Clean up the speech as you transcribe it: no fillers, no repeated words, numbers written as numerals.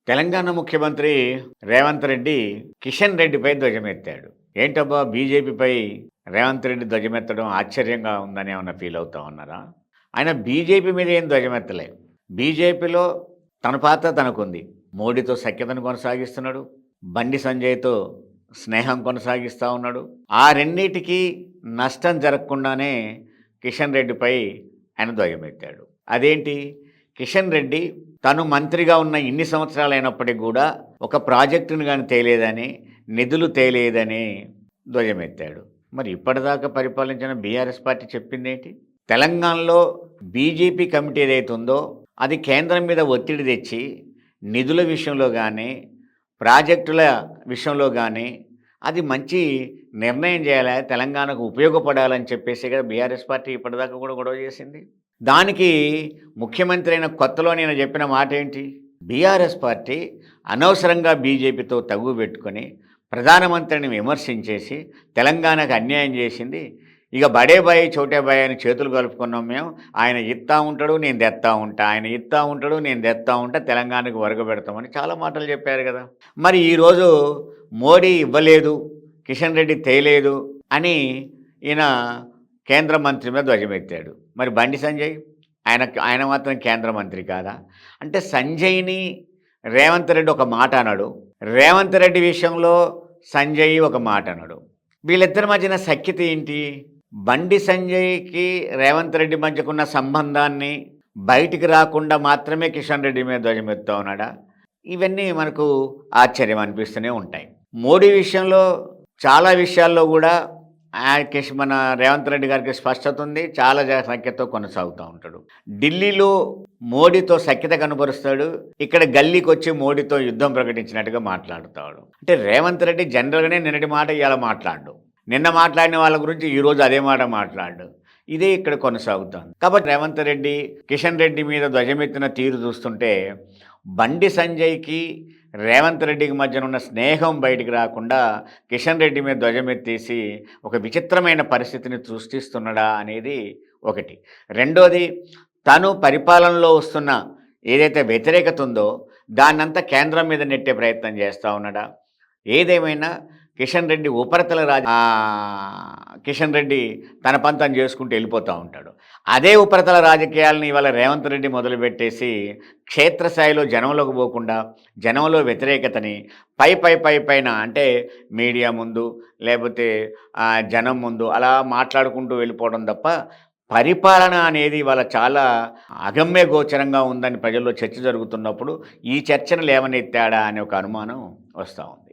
తెలంగాణ ముఖ్యమంత్రి రేవంత్ రెడ్డి కిషన్ రెడ్డిపై ధ్వజమెత్తాడు. ఏంటబ్బా బీజేపీపై రేవంత్ రెడ్డి ధ్వజమెత్తడం ఆశ్చర్యంగా ఉందని ఏమన్నా ఫీల్ అవుతా ఉన్నారా? ఆయన బీజేపీ మీద ఏం ధ్వజమెత్తలే. బీజేపీలో తన పాత్ర తనకుంది. మోడీతో సఖ్యతను కొనసాగిస్తున్నాడు. బండి సంజయ్తో స్నేహం కొనసాగిస్తూ ఉన్నాడు. ఆ రెండింటికి నష్టం జరగకుండానే కిషన్ రెడ్డిపై ఆయన ధ్వజమెత్తాడు. అదేంటి? కిషన్ రెడ్డి తను మంత్రిగా ఉన్న ఇన్ని సంవత్సరాలైనప్పటికీ కూడా ఒక ప్రాజెక్టును కానీ తేలేదని, నిధులు తేలేదని ధ్వజమెత్తాడు. మరి ఇప్పటిదాకా పరిపాలించిన బీఆర్ఎస్ పార్టీ చెప్పిందేంటి? తెలంగాణలో బీజేపీ కమిటీ ఏదైతే ఉందో అది కేంద్రం మీద ఒత్తిడి తెచ్చి నిధుల విషయంలో కానీ, ప్రాజెక్టుల విషయంలో కానీ అది మంచి నిర్ణయం చేయాలి, తెలంగాణకు ఉపయోగపడాలని చెప్పేసి కదా బీఆర్ఎస్ పార్టీ ఇప్పటిదాకా కూడా గొడవ చేసింది. దానికి ముఖ్యమంత్రి అయిన కొత్తలో నేను చెప్పిన మాట ఏంటి? బీఆర్ఎస్ పార్టీ అనవసరంగా బీజేపీతో తగువ పెట్టుకొని ప్రధానమంత్రిని విమర్శించేసి తెలంగాణకు అన్యాయం చేసింది. ఇక బడే బాయ్ చోటే బాయ్ అని చేతులు కలుపుకున్నాం మేము. ఆయన ఇస్తా ఉంటాడు, నేను తెస్తా ఉంటా, ఆయన ఇస్తా ఉంటాడు, నేను తెస్తా ఉంటా, తెలంగాణకు వరగబెడతామని చాలా మాటలు చెప్పారు కదా. మరి ఈరోజు మోడీ ఇవ్వలేదు, కిషన్ రెడ్డి తేలేదు అని ఈయన కేంద్ర మంత్రి మీద ధ్వజమెత్తాడు. మరి బండి సంజయ్ ఆయన మాత్రం కేంద్ర మంత్రి కాదా? అంటే సంజయ్ని రేవంత్ రెడ్డి ఒక మాట అన్నాడు, రేవంత్ రెడ్డి విషయంలో సంజయ్ ఒక మాట అన్నాడు. వీళ్ళిద్దరి మధ్యన సఖ్యత ఏంటి? బండి సంజయ్కి రేవంత్ రెడ్డి మధ్యకున్న సంబంధాన్ని బయటికి రాకుండా మాత్రమే కిషన్ రెడ్డి మీద ధ్వజమెత్తా ఉన్నాడా? ఇవన్నీ మనకు ఆశ్చర్యం అనిపిస్తూనే ఉంటాయి. మోడీ విషయంలో చాలా విషయాల్లో కూడా మన రేవంత్ రెడ్డి గారికి స్పష్టత ఉంది, చాలా సఖ్యతతో కొనసాగుతూ ఉంటాడు. ఢిల్లీలో మోడీతో సఖ్యత కనబరుస్తాడు, ఇక్కడ గల్లీకి వచ్చి మోడీతో యుద్ధం ప్రకటించినట్టుగా మాట్లాడుతాడు. అంటే రేవంత్ రెడ్డి జనరల్గానే నిన్నటి మాట ఇవాళ మాట్లాడు, నిన్న మాట్లాడిన వాళ్ళ గురించి ఈరోజు అదే మాట మాట్లాడు. ఇదే ఇక్కడ కొనసాగుతుంది. కాబట్టి రేవంత్ రెడ్డి కిషన్ రెడ్డి మీద ధ్వజమెత్తిన తీరు చూస్తుంటే బండి సంజయ్కి రేవంత్ రెడ్డికి మధ్యన ఉన్న స్నేహం బయటికి రాకుండా కిషన్ రెడ్డి మీద ధ్వజమెత్తేసి ఒక విచిత్రమైన పరిస్థితిని సృష్టిస్తున్నాడా అనేది ఒకటి. రెండోది, తను పరిపాలనలో వస్తున్న ఏదైతే వ్యతిరేకత ఉందో దాన్నంతా కేంద్రం మీద నెట్టే ప్రయత్నం చేస్తూ ఉన్నాడా? ఏదేమైనా కిషన్ రెడ్డి కిషన్ రెడ్డి తన పంతం చేసుకుంటూ వెళ్ళిపోతూ ఉంటాడు. అదే ఉపరితల రాజకీయాలని ఇవాళ రేవంత్ రెడ్డి మొదలుపెట్టేసి క్షేత్రస్థాయిలో జనంలోకి పోకుండా జనంలో వ్యతిరేకతని పైన అంటే మీడియా ముందు లేకపోతే జనం ముందు అలా మాట్లాడుకుంటూ వెళ్ళిపోవడం తప్ప పరిపాలన అనేది ఇవాళ చాలా అగమ్య గోచరంగా ఉందని ప్రజల్లో చర్చ జరుగుతున్నప్పుడు ఈ చర్చను లేవనెత్తాడా అనే ఒక అనుమానం వస్తూ ఉంది.